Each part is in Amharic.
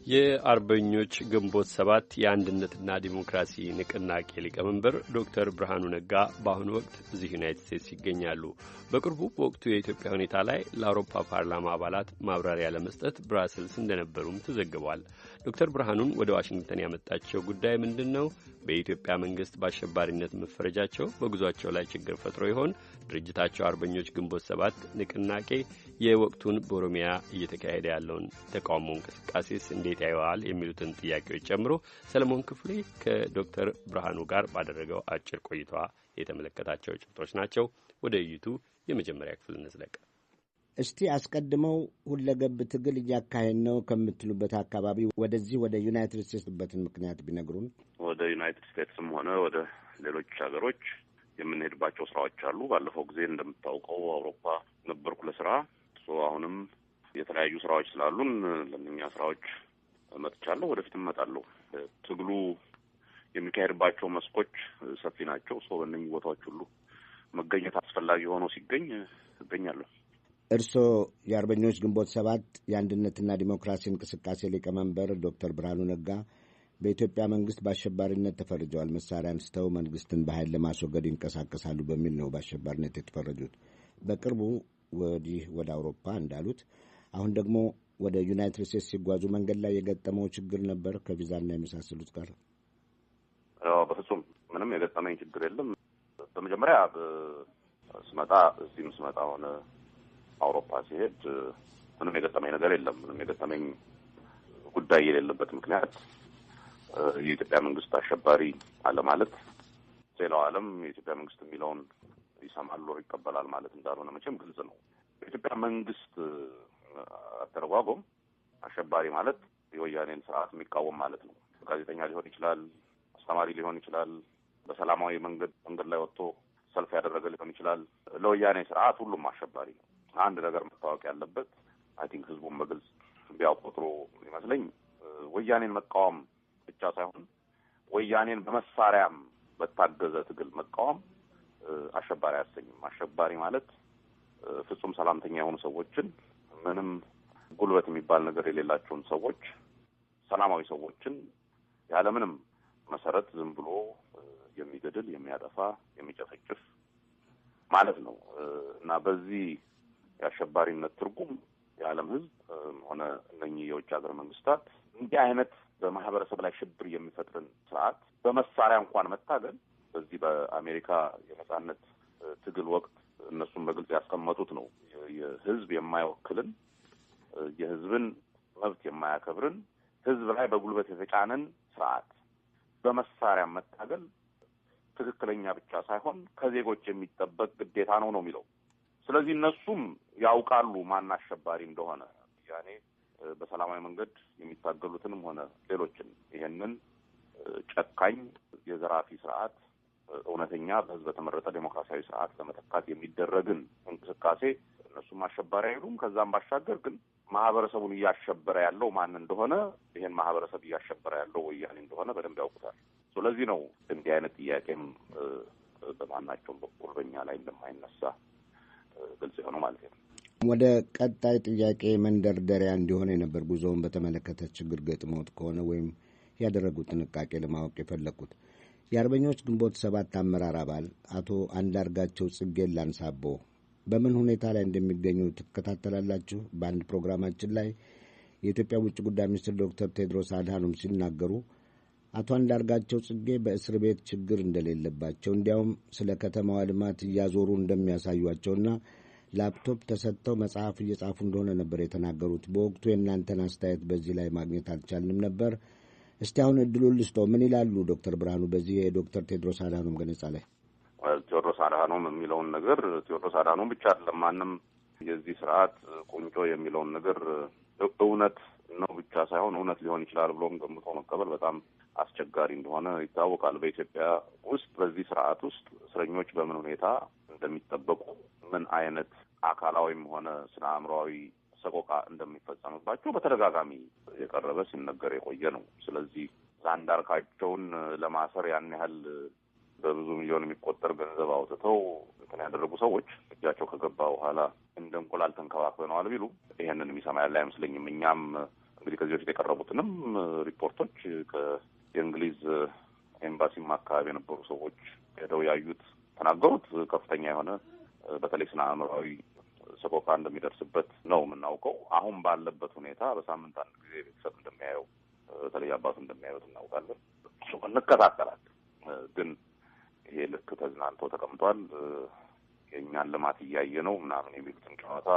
የአርበኞች ግንቦት ሰባት የአንድነትና ዲሞክራሲ ንቅናቄ ሊቀመንበር ዶክተር ብርሃኑ ነጋ በአሁኑ ወቅት እዚህ ዩናይትድ ስቴትስ ይገኛሉ። በቅርቡ በወቅቱ የኢትዮጵያ ሁኔታ ላይ ለአውሮፓ ፓርላማ አባላት ማብራሪያ ለመስጠት ብራስልስ እንደነበሩም ተዘግቧል። ዶክተር ብርሃኑን ወደ ዋሽንግተን ያመጣቸው ጉዳይ ምንድን ነው? በኢትዮጵያ መንግስት በአሸባሪነት መፈረጃቸው በጉዟቸው ላይ ችግር ፈጥሮ ይሆን? ድርጅታቸው አርበኞች ግንቦት ሰባት ንቅናቄ የወቅቱን በኦሮሚያ እየተካሄደ ያለውን ተቃውሞ እንቅስቃሴስ እንዴት ያየዋል? የሚሉትን ጥያቄዎች ጨምሮ ሰለሞን ክፍሌ ከዶክተር ብርሃኑ ጋር ባደረገው አጭር ቆይታ የተመለከታቸው ጭብጦች ናቸው። ወደ ውይይቱ የመጀመሪያ ክፍል እንዝለቅ። እስቲ አስቀድመው ሁለገብ ትግል እያካሄድ ነው ከምትሉበት አካባቢ ወደዚህ ወደ ዩናይትድ ስቴትስበትን ምክንያት ቢነግሩን። ወደ ዩናይትድ ስቴትስም ሆነ ወደ ሌሎች ሀገሮች የምንሄድባቸው ስራዎች አሉ። ባለፈው ጊዜ እንደምታውቀው አውሮፓ ነበርኩ ለስራ። አሁንም የተለያዩ ስራዎች ስላሉን ለእነኛ ስራዎች መጥቻለሁ። ወደፊትም እመጣለሁ። ትግሉ የሚካሄድባቸው መስኮች ሰፊ ናቸው። በእነኚህ ቦታዎች ሁሉ መገኘት አስፈላጊ ሆኖ ሲገኝ እገኛለሁ። እርስዎ የአርበኞች ግንቦት ሰባት የአንድነትና ዲሞክራሲ እንቅስቃሴ ሊቀመንበር ዶክተር ብርሃኑ ነጋ በኢትዮጵያ መንግስት በአሸባሪነት ተፈርጀዋል። መሳሪያ አንስተው መንግስትን በኃይል ለማስወገድ ይንቀሳቀሳሉ በሚል ነው በአሸባሪነት የተፈረጁት። በቅርቡ ወዲህ ወደ አውሮፓ እንዳሉት አሁን ደግሞ ወደ ዩናይትድ ስቴትስ ሲጓዙ መንገድ ላይ የገጠመው ችግር ነበር ከቪዛና የመሳሰሉት ጋር? በፍጹም ምንም የገጠመኝ ችግር የለም። በመጀመሪያ እዚህም ስመጣ ሆነ አውሮፓ ሲሄድ ምንም የገጠመኝ ነገር የለም። ምንም የገጠመኝ ጉዳይ የሌለበት ምክንያት የኢትዮጵያ መንግስት አሸባሪ አለ ማለት ሌላው ዓለም የኢትዮጵያ መንግስት የሚለውን ይሰማል ወር ይቀበላል ማለት እንዳልሆነ መቼም ግልጽ ነው። የኢትዮጵያ መንግስት አተረጓጎም አሸባሪ ማለት የወያኔን ስርዓት የሚቃወም ማለት ነው። ጋዜጠኛ ሊሆን ይችላል፣ አስተማሪ ሊሆን ይችላል፣ በሰላማዊ መንገድ ላይ ወጥቶ ሰልፍ ያደረገ ሊሆን ይችላል። ለወያኔ ስርዓት ሁሉም አሸባሪ ነው። አንድ ነገር መታወቅ ያለበት አይ ቲንክ ህዝቡን በግልጽ ቢያውቁ ጥሩ ይመስለኝ፣ ወያኔን መቃወም ብቻ ሳይሆን ወያኔን በመሳሪያም በታገዘ ትግል መቃወም አሸባሪ አያሰኝም። አሸባሪ ማለት ፍጹም ሰላምተኛ የሆኑ ሰዎችን፣ ምንም ጉልበት የሚባል ነገር የሌላቸውን ሰዎች፣ ሰላማዊ ሰዎችን ያለምንም መሰረት ዝም ብሎ የሚገድል፣ የሚያጠፋ፣ የሚጨፈጭፍ ማለት ነው እና በዚህ የአሸባሪነት ትርጉም የዓለም ህዝብ ሆነ እነኚህ የውጭ ሀገር መንግስታት እንዲህ አይነት በማህበረሰብ ላይ ሽብር የሚፈጥርን ስርዓት በመሳሪያ እንኳን መታገል በዚህ በአሜሪካ የነጻነት ትግል ወቅት እነሱም በግልጽ ያስቀመጡት ነው። የህዝብ የማይወክልን፣ የህዝብን መብት የማያከብርን፣ ህዝብ ላይ በጉልበት የተጫነን ስርዓት በመሳሪያ መታገል ትክክለኛ ብቻ ሳይሆን ከዜጎች የሚጠበቅ ግዴታ ነው የሚለው። ስለዚህ እነሱም ያውቃሉ ማን አሸባሪ እንደሆነ። ያኔ በሰላማዊ መንገድ የሚታገሉትንም ሆነ ሌሎችን ይሄንን ጨካኝ የዘራፊ ስርዓት እውነተኛ በህዝብ በተመረጠ ዴሞክራሲያዊ ስርዓት ለመተካት የሚደረግን እንቅስቃሴ እነሱም አሸባሪ አይሉም። ከዛም ባሻገር ግን ማህበረሰቡን እያሸበረ ያለው ማን እንደሆነ፣ ይሄን ማህበረሰብ እያሸበረ ያለው ወያኔ እንደሆነ በደንብ ያውቁታል። ስለዚህ ነው እንዲህ አይነት ጥያቄም በማናቸውም በኩል በእኛ ላይ እንደማይነሳ ግልጽ የሆነው ማለት ነው። ወደ ቀጣይ ጥያቄ መንደርደሪያ እንዲሆነ የነበር ጉዞውን በተመለከተ ችግር ገጥሞት ከሆነ ወይም ያደረጉት ጥንቃቄ ለማወቅ የፈለግኩት የአርበኞች ግንቦት ሰባት አመራር አባል አቶ አንዳርጋቸው ጽጌን ላንሳቦ በምን ሁኔታ ላይ እንደሚገኙ ትከታተላላችሁ? በአንድ ፕሮግራማችን ላይ የኢትዮጵያ ውጭ ጉዳይ ሚኒስትር ዶክተር ቴድሮስ አድሃኖም ሲናገሩ አቶ አንዳርጋቸው ጽጌ በእስር ቤት ችግር እንደሌለባቸው እንዲያውም ስለ ከተማዋ ልማት እያዞሩ እንደሚያሳዩአቸውና ላፕቶፕ ተሰጥተው መጽሐፍ እየጻፉ እንደሆነ ነበር የተናገሩት። በወቅቱ የእናንተን አስተያየት በዚህ ላይ ማግኘት አልቻልንም ነበር። እስቲ አሁን እድሉን ልስጠው። ምን ይላሉ ዶክተር ብርሃኑ በዚህ የዶክተር ቴድሮስ አድሃኖም ገለጻ ላይ? ቴዎድሮስ አድሃኖም የሚለውን ነገር ቴዎድሮስ አድሃኖም ብቻ አይደለም፣ ማንም የዚህ ስርዓት ቁንጮ የሚለውን ነገር እውነት ነው ብቻ ሳይሆን እውነት ሊሆን ይችላል ብሎም ገምቶ መቀበል በጣም አስቸጋሪ እንደሆነ ይታወቃል። በኢትዮጵያ ውስጥ በዚህ ስርዓት ውስጥ እስረኞች በምን ሁኔታ እንደሚጠበቁ፣ ምን አይነት አካላዊም ሆነ ስነ አእምሮአዊ ሰቆቃ እንደሚፈጸምባቸው በተደጋጋሚ የቀረበ ሲነገር የቆየ ነው። ስለዚህ አንዳርጋቸውን ለማሰር ያን ያህል በብዙ ሚሊዮን የሚቆጠር ገንዘብ አውጥተው እንትን ያደረጉ ሰዎች እጃቸው ከገባ በኋላ እንደ እንቁላል ተንከባክበነዋል ቢሉ ይሄንን የሚሰማ ያለ አይመስለኝም። እኛም እንግዲህ ከዚህ በፊት የቀረቡትንም ሪፖርቶች ከእንግሊዝ ኤምባሲም አካባቢ የነበሩ ሰዎች ሄደው ያዩት ተናገሩት ከፍተኛ የሆነ በተለይ ስነ አእምሮአዊ ሰቆቃ እንደሚደርስበት ነው የምናውቀው። አሁን ባለበት ሁኔታ በሳምንት አንድ ጊዜ ቤተሰብ እንደሚያየው በተለይ አባቱ እንደሚያዩት እናውቃለን። እሱ እንከታተላለን። ግን ይሄ ልክ ተዝናንቶ ተቀምጧል የእኛን ልማት እያየ ነው ምናምን የሚሉትን ጨዋታ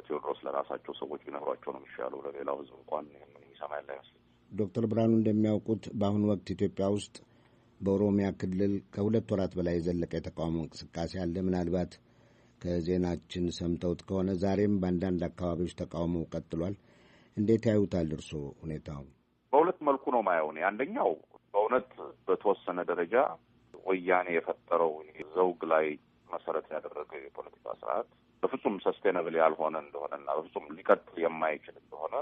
ቴዎድሮስ ለራሳቸው ሰዎች ቢነግሯቸው ነው የሚሻለው። ለሌላው ሕዝብ እንኳን ይህንን የሚሰማ ያለ አይመስልም። ዶክተር ብርሃኑ እንደሚያውቁት በአሁኑ ወቅት ኢትዮጵያ ውስጥ በኦሮሚያ ክልል ከ2 ወራት በላይ የዘለቀ የተቃውሞ እንቅስቃሴ አለ። ምናልባት ከዜናችን ሰምተውት ከሆነ ዛሬም በአንዳንድ አካባቢዎች ተቃውሞ ቀጥሏል። እንዴት ያዩታል እርስዎ ሁኔታውን? በሁለት መልኩ ነው ማየው። አንደኛው በእውነት በተወሰነ ደረጃ ወያኔ የፈጠረው ዘውግ ላይ መሰረት ያደረገ የፖለቲካ ስርዓት በፍጹም ሰስቴናብል ያልሆነ እንደሆነና በፍጹም ሊቀጥል የማይችል እንደሆነ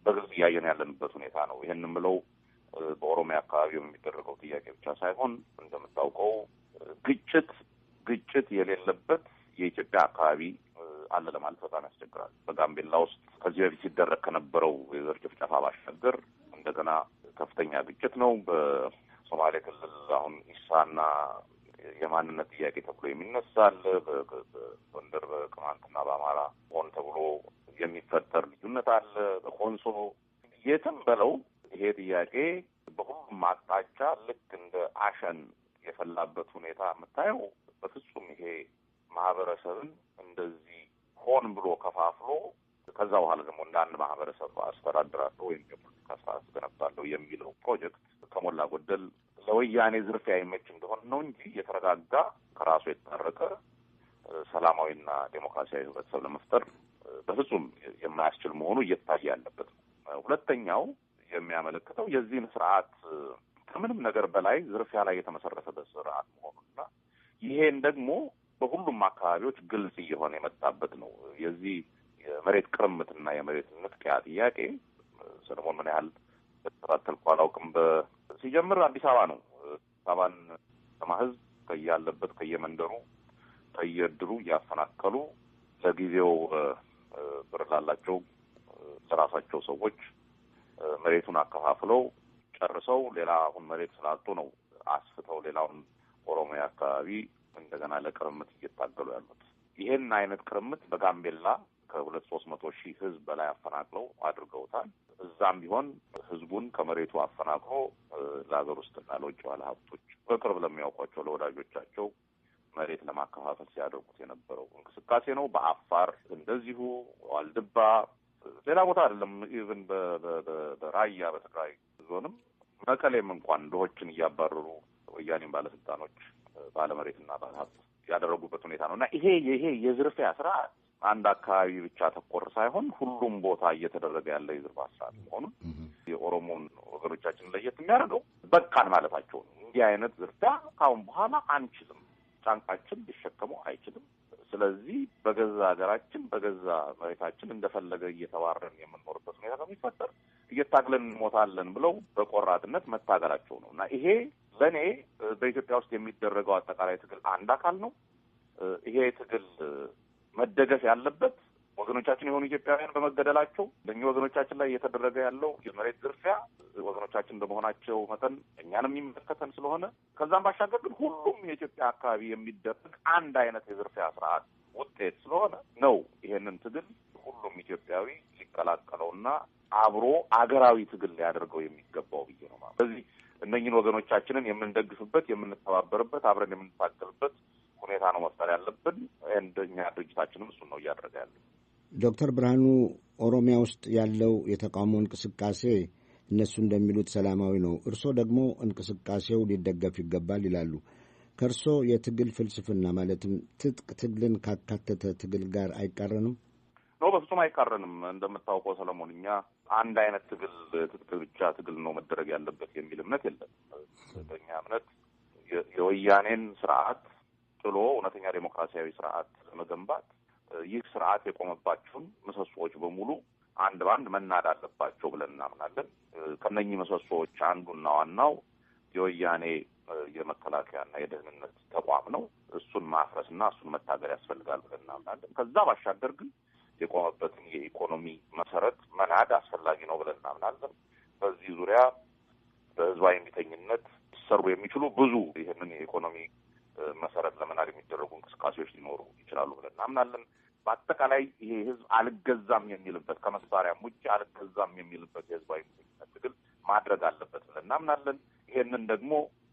በግልጽ እያየን ያለንበት ሁኔታ ነው። ይህንን ብለው በኦሮሚያ አካባቢ የሚደረገው ጥያቄ ብቻ ሳይሆን እንደምታውቀው ግጭት የሌለበት የኢትዮጵያ አካባቢ አለ ለማለት በጣም ያስቸግራል። በጋምቤላ ውስጥ ከዚህ በፊት ሲደረግ ከነበረው የዘር ጭፍጨፋ ባሻገር እንደገና ከፍተኛ ግጭት ነው። በሶማሌ ክልል አሁን ኢሳና የማንነት ጥያቄ ተብሎ የሚነሳል። በጎንደር በቅማንትና በአማራ ሆን ተብሎ የሚፈጠር ልዩነት አለ። በኮንሶ የትም በለው ይሄ ጥያቄ በሁሉም አቅጣጫ ልክ እንደ አሸን የፈላበት ሁኔታ የምታየው በፍጹም ይሄ ማህበረሰብን እንደዚህ ሆን ብሎ ከፋፍሎ ከዛ በኋላ ደግሞ እንደ አንድ ማህበረሰብ አስተዳድራለሁ ወይም የፖለቲካ ስርዓት ገነባለሁ የሚለው ፕሮጀክት ከሞላ ጎደል ለወያኔ ዝርፊያ ይመች እንደሆነ ነው እንጂ የተረጋጋ ከራሱ የተታረቀ ሰላማዊና ዴሞክራሲያዊ ህብረተሰብ ለመፍጠር በፍጹም የማያስችል መሆኑ እየታየ ያለበት ነው። ሁለተኛው የሚያመለክተው የዚህን ስርዓት ከምንም ነገር በላይ ዝርፊያ ላይ የተመሰረተበት ስርዓት መሆኑና ይሄን ደግሞ በሁሉም አካባቢዎች ግልጽ እየሆነ የመጣበት ነው። የዚህ የመሬት ቅርምትና የመሬት ንጥቂያ ጥያቄ ሰለሞን ምን ያህል በተከታተልኩ አላውቅም። ሲጀምር አዲስ አበባ ነው። አዲስ አበባን ህዝብ ከያለበት ከየመንደሩ ከየእድሩ እያፈናቀሉ ለጊዜው ብር ላላቸው ለራሳቸው ሰዎች መሬቱን አከፋፍለው ጨርሰው ሌላ አሁን መሬት ስላጡ ነው አስፍተው ሌላውን ኦሮሚያ አካባቢ እንደገና ለቅርምት እየታገሉ ያሉት። ይሄን አይነት ቅርምት በጋምቤላ ከ200-300 ሺህ ህዝብ በላይ አፈናቅለው አድርገውታል። እዛም ቢሆን ህዝቡን ከመሬቱ አፈናቅሎ ለሀገር ውስጥና ለውጭ ባለ ሀብቶች በቅርብ ለሚያውቋቸው ለወዳጆቻቸው መሬት ለማከፋፈል ሲያደርጉት የነበረው እንቅስቃሴ ነው። በአፋር እንደዚሁ ዋልድባ፣ ሌላ ቦታ አይደለም። ኢቭን በራያ በትግራይ ዞንም መቀሌም እንኳን ድሆችን እያባረሩ ወያኔም ባለስልጣኖች ባለመሬትና ባለሀብት ያደረጉበት ሁኔታ ነው እና ይሄ የዝርፊያ ስርዓት አንድ አካባቢ ብቻ ተኮር ሳይሆን ሁሉም ቦታ እየተደረገ ያለ የዝርፊያ ስርዓት መሆኑን የኦሮሞን ወገኖቻችን ለየት የሚያደርገው በቃን ማለታቸው ነው። እንዲህ አይነት ዝርፊያ ካሁን በኋላ አንችልም፣ ጫንቃችን ሊሸከመው አይችልም። ስለዚህ በገዛ ሀገራችን በገዛ መሬታችን እንደፈለገ እየተባረን የምንኖርበት ሁኔታ ከሚፈጠር እየታግለን እንሞታለን ብለው በቆራጥነት መታገላቸው ነው እና ይሄ ለእኔ በኢትዮጵያ ውስጥ የሚደረገው አጠቃላይ ትግል አንድ አካል ነው። ይሄ ትግል መደገፍ ያለበት ወገኖቻችን የሆኑ ኢትዮጵያውያን በመገደላቸው በእኚህ ወገኖቻችን ላይ እየተደረገ ያለው የመሬት ዝርፊያ ወገኖቻችን እንደመሆናቸው መጠን እኛንም የሚመለከተን ስለሆነ ከዛም ባሻገር ግን ሁሉም የኢትዮጵያ አካባቢ የሚደረግ አንድ አይነት የዝርፊያ ስርዓት ውጤት ስለሆነ ነው ይሄንን ትግል ሁሉም ኢትዮጵያዊ ሊቀላቀለውና አብሮ አገራዊ ትግል ሊያደርገው የሚገባው ብዬ ነው ማለት። ስለዚህ እነኝህን ወገኖቻችንን የምንደግፍበት፣ የምንተባበርበት፣ አብረን የምንታገልበት ሁኔታ ነው መፍጠር ያለብን። እንደኛ ድርጅታችንም እሱን ነው እያደረገ ያለው። ዶክተር ብርሃኑ ኦሮሚያ ውስጥ ያለው የተቃውሞ እንቅስቃሴ እነሱ እንደሚሉት ሰላማዊ ነው፣ እርስዎ ደግሞ እንቅስቃሴው ሊደገፍ ይገባል ይላሉ። ከእርስዎ የትግል ፍልስፍና ማለትም ትጥቅ ትግልን ካካተተ ትግል ጋር አይቃረንም? ነው፣ በፍጹም አይቃረንም። እንደምታውቀው ሰለሞን፣ እኛ አንድ አይነት ትግል ትጥቅ ብቻ ትግል ነው መደረግ ያለበት የሚል እምነት የለም። በእኛ እምነት የወያኔን ስርዓት ጥሎ እውነተኛ ዴሞክራሲያዊ ስርዓት ለመገንባት ይህ ስርዓት የቆመባቸውን ምሰሶዎች በሙሉ አንድ በአንድ መናድ አለባቸው ብለን እናምናለን። ከነኚህ ምሰሶዎች አንዱና ዋናው የወያኔ የመከላከያና የደህንነት ተቋም ነው። እሱን ማፍረስና እሱን መታገል ያስፈልጋል ብለን እናምናለን። ከዛ ባሻገር ግን የቆመበትን የኢኮኖሚ መሰረት መናድ አስፈላጊ ነው ብለን እናምናለን። በዚህ ዙሪያ በህዝባዊ እምቢተኝነት ሊሰሩ የሚችሉ ብዙ ይህንን የኢኮኖሚ መሰረት ለመናድ የሚደረጉ እንቅስቃሴዎች ሊኖሩ ይችላሉ ብለን እናምናለን። በአጠቃላይ ይሄ ህዝብ አልገዛም የሚልበት ከመሳሪያም ውጭ አልገዛም የሚልበት የህዝባዊ እምቢተኝነት ትግል ማድረግ አለበት ብለን እናምናለን። ይሄንን ደግሞ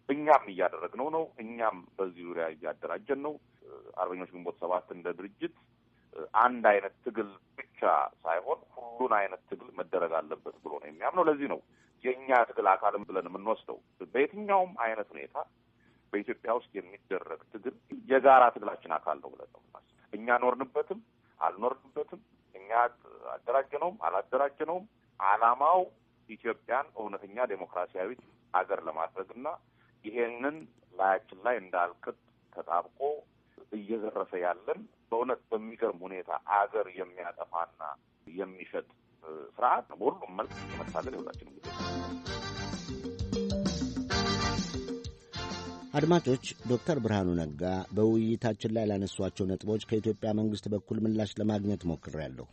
እኛም እያደረግነው ነው። እኛም በዚህ ዙሪያ እያደራጀን ነው። አርበኞች ግንቦት ሰባት እንደ ድርጅት አንድ አይነት ትግል ብቻ ሳይሆን ሁሉን አይነት ትግል መደረግ አለበት ብሎ ነው የሚያምነው። ለዚህ ነው የእኛ ትግል አካልም ብለን የምንወስደው። በየትኛውም አይነት ሁኔታ በኢትዮጵያ ውስጥ የሚደረግ ትግል የጋራ ትግላችን አካል ነው ብለን ነው የምናስበው። እኛ ኖርንበትም አልኖርንበትም፣ እኛ አደራጀነውም አላደራጀነውም፣ ዓላማው ኢትዮጵያን እውነተኛ ዴሞክራሲያዊት አገር ለማድረግና ይሄንን ላያችን ላይ እንዳልቅጥ ተጣብቆ እየዘረፈ ያለን በእውነት በሚገርም ሁኔታ አገር የሚያጠፋና የሚሸጥ ስርዓት ነው። በሁሉም መልክ የመታገል የሁላችንም ጉዳይ። አድማጮች፣ ዶክተር ብርሃኑ ነጋ በውይይታችን ላይ ላነሷቸው ነጥቦች ከኢትዮጵያ መንግሥት በኩል ምላሽ ለማግኘት ሞክሬያለሁ።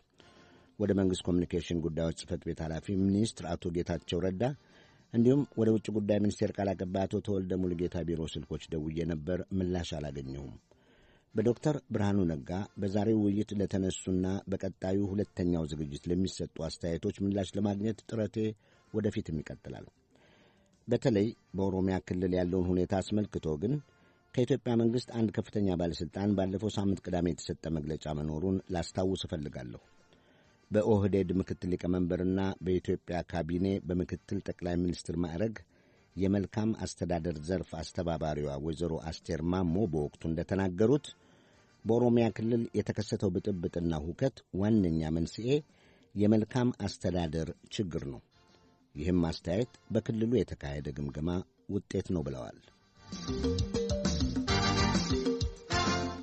ወደ መንግሥት ኮሚኒኬሽን ጉዳዮች ጽሕፈት ቤት ኃላፊ ሚኒስትር አቶ ጌታቸው ረዳ እንዲሁም ወደ ውጭ ጉዳይ ሚኒስቴር ቃል አቀባይ አቶ ተወልደ ሙሉጌታ ቢሮ ስልኮች ደውዬ ነበር። ምላሽ አላገኘሁም። በዶክተር ብርሃኑ ነጋ በዛሬው ውይይት ለተነሱና በቀጣዩ ሁለተኛው ዝግጅት ለሚሰጡ አስተያየቶች ምላሽ ለማግኘት ጥረቴ ወደፊትም ይቀጥላል። በተለይ በኦሮሚያ ክልል ያለውን ሁኔታ አስመልክቶ ግን ከኢትዮጵያ መንግሥት አንድ ከፍተኛ ባለሥልጣን ባለፈው ሳምንት ቅዳሜ የተሰጠ መግለጫ መኖሩን ላስታውስ እፈልጋለሁ። በኦህዴድ ምክትል ሊቀመንበርና በኢትዮጵያ ካቢኔ በምክትል ጠቅላይ ሚኒስትር ማዕረግ የመልካም አስተዳደር ዘርፍ አስተባባሪዋ ወይዘሮ አስቴር ማሞ በወቅቱ እንደተናገሩት በኦሮሚያ ክልል የተከሰተው ብጥብጥና ሁከት ዋነኛ መንስኤ የመልካም አስተዳደር ችግር ነው። ይህም አስተያየት በክልሉ የተካሄደ ግምገማ ውጤት ነው ብለዋል።